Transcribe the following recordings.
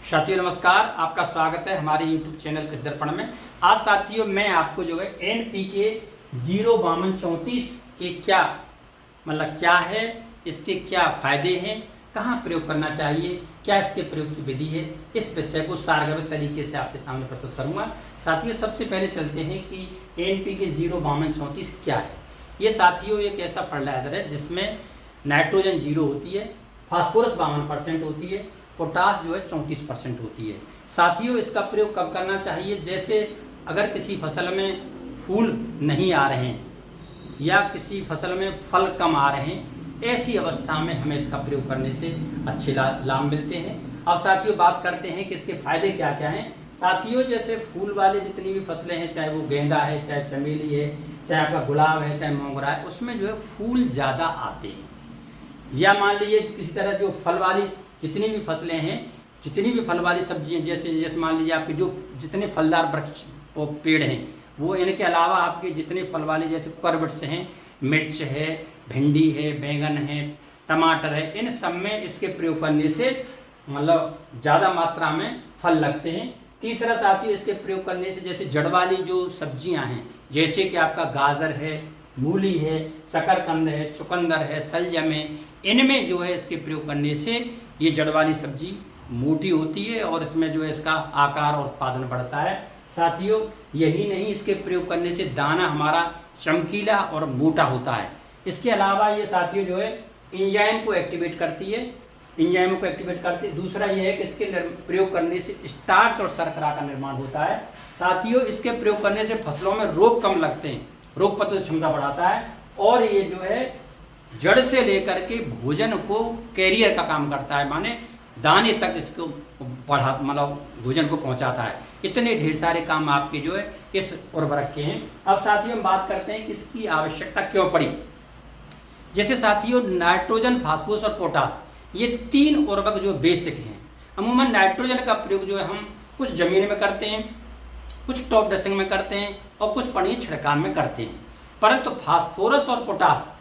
साथियों नमस्कार, आपका स्वागत है हमारे YouTube चैनल कृषि दर्पण में। आज साथियों मैं आपको जो है NPK 05234 के क्या है, इसके क्या फायदे हैं, कहाँ प्रयोग करना चाहिए, क्या इसके प्रयोग की विधि है, इस विषय को सारगर्भित तरीके से आपके सामने प्रस्तुत करूँगा। साथियों सबसे पहले चलते हैं कि NPK 05234 क्या है। ये साथियों एक ऐसा फर्टिलाइजर है जिसमें नाइट्रोजन 0 होती है, फास्फोरस 52% होती है, पोटास जो है 34% होती है। साथियों इसका प्रयोग कब करना चाहिए, जैसे अगर किसी फसल में फूल नहीं आ रहे हैं या किसी फसल में फल कम आ रहे हैं, ऐसी अवस्था में हमें इसका प्रयोग करने से अच्छे लाभ मिलते हैं। अब साथियों बात करते हैं कि इसके फायदे क्या क्या हैं। साथियों जैसे फूल वाले जितनी भी फसलें हैं, चाहे वो गेंदा है, चाहे चमेली है, चाहे आपका गुलाब है, चाहे मोगरा है, उसमें जो है फूल ज़्यादा आते हैं। या मान लीजिए किसी तरह जो फल वाली जितनी भी फसलें हैं, जितनी भी फल वाली सब्जियाँ, जैसे मान लीजिए आपके जो जितने फलदार वृक्ष और पेड़ हैं, वो इनके अलावा आपके जितने फल वाले जैसे कुकुरबिट्स हैं, मिर्च है, भिंडी है, बैंगन है, टमाटर है, इन सब में इसके प्रयोग करने से मतलब ज़्यादा मात्रा में फल लगते हैं। तीसरा साथियों इसके प्रयोग करने से जैसे जड़ वाली जो सब्जियां हैं, जैसे कि आपका गाजर है, मूली है, शकरकंद है, चुकंदर है, सलजम है, इनमें जो है इसके प्रयोग करने से ये जड़ वाली सब्जी मोटी होती है और इसमें जो है इसका आकार और उत्पादन बढ़ता है। साथियों यही नहीं, इसके प्रयोग करने से दाना हमारा चमकीला और मोटा होता है। इसके अलावा ये साथियों जो है एंजाइम को एक्टिवेट करती है, दूसरा ये है कि इसके प्रयोग करने से स्टार्च और शर्करा का निर्माण होता है। साथियों इसके प्रयोग करने से फसलों में रोग कम लगते हैं, रोग प्रतिरोधक क्षमता बढ़ाता है और ये जो है जड़ से लेकर के भोजन को कैरियर का काम करता है, माने दाने तक इसको मतलब भोजन को पहुंचाता है। इतने ढेर सारे काम आपके जो है इस उर्वरक के हैं। अब साथियों हम बात करते हैं कि इसकी आवश्यकता क्यों पड़ी। जैसे साथियों नाइट्रोजन, फास्फोरस और पोटास, ये तीन उर्वरक जो बेसिक हैं। अमूमन नाइट्रोजन का प्रयोग जो है हम कुछ जमीन में करते हैं, कुछ टॉप ड्रेसिंग में करते हैं और कुछ पानी छिड़काव में करते हैं, परंतु फास्फोरस और पोटास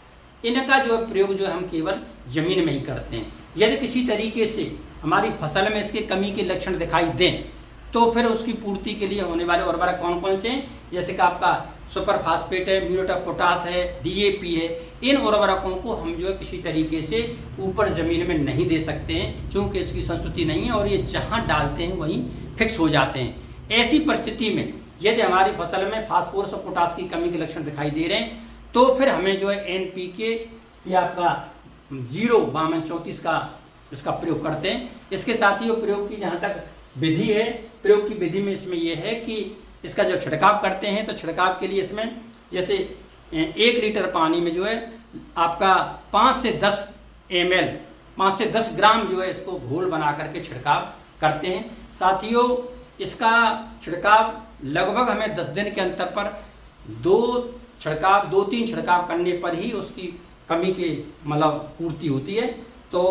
इनका जो है प्रयोग जो है हम केवल जमीन में ही करते हैं। यदि किसी तरीके से हमारी फसल में इसके कमी के लक्षण दिखाई दें तो फिर उसकी पूर्ति के लिए होने वाले उर्वरक कौन कौन से हैं, जैसे कि आपका सुपर फास्फेट है, म्यूरेट ऑफ पोटास है, DAP है। इन उर्वरकों को हम जो है किसी तरीके से ऊपर ज़मीन में नहीं दे सकते हैं, क्योंकि इसकी संस्तुति नहीं है और ये जहाँ डालते हैं वहीं फिक्स हो जाते हैं। ऐसी परिस्थिति में यदि हमारी फसल में फास्फोरस और पोटास की कमी के लक्षण दिखाई दे रहे हैं तो फिर हमें जो है NPK या आपका 05234 का इसका प्रयोग करते हैं। इसके साथ ही प्रयोग की जहाँ तक विधि है, प्रयोग की विधि में इसमें यह है कि इसका जब छिड़काव करते हैं तो छिड़काव के लिए इसमें जैसे 1 लीटर पानी में जो है आपका 5 से 10 ग्राम जो है इसको घोल बना करके छिड़काव करते हैं। साथियों इसका छिड़काव लगभग हमें 10 दिन के अंतर पर 2-3 छिड़काव करने पर ही उसकी कमी की मतलब पूर्ति होती है। तो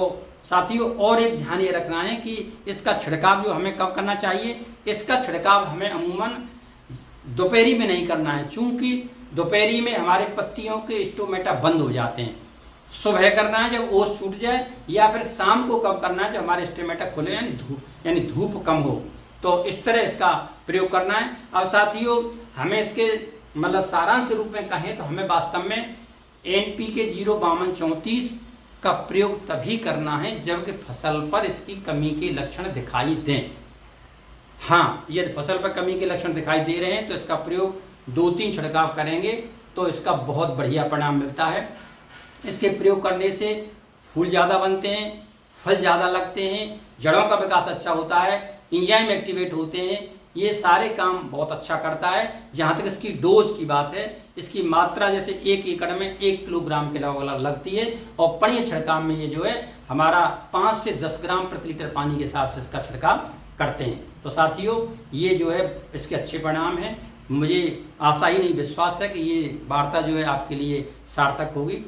साथियों और एक ध्यान ये रखना है कि इसका छिड़काव जो हमें कब करना चाहिए, इसका छिड़काव हमें अमूमन दोपहरी में नहीं करना है, चूँकि दोपहरी में हमारे पत्तियों के स्टोमेटा बंद हो जाते हैं। सुबह करना है जब ओस छूट जाए, या फिर शाम को कब करना है जब हमारे स्टोमेटा खुले यानी धूप कम हो, तो इस तरह इसका प्रयोग करना है। अब साथियों हमें इसके मतलब सारांश के रूप में कहें तो हमें वास्तव में NPK 05234 का प्रयोग तभी करना है जबकि फसल पर इसकी कमी के लक्षण दिखाई दें। हाँ, यदि फसल पर कमी के लक्षण दिखाई दे रहे हैं तो इसका प्रयोग 2-3 छिड़काव करेंगे तो इसका बहुत बढ़िया परिणाम मिलता है। इसके प्रयोग करने से फूल ज़्यादा बनते हैं, फल ज़्यादा लगते हैं, जड़ों का विकास अच्छा होता है, एंजाइम एक्टिवेट होते हैं, ये सारे काम बहुत अच्छा करता है। जहाँ तक इसकी डोज की बात है, इसकी मात्रा जैसे 1 एकड़ में 1 किलोग्राम के लगभग लगती है और पानी छिड़काव में ये जो है हमारा 5 से 10 ग्राम प्रति लीटर पानी के हिसाब से इसका छिड़काव करते हैं। तो साथियों ये जो है इसके अच्छे परिणाम हैं। मुझे आशा ही नहीं विश्वास है कि ये वार्ता जो है आपके लिए सार्थक होगी।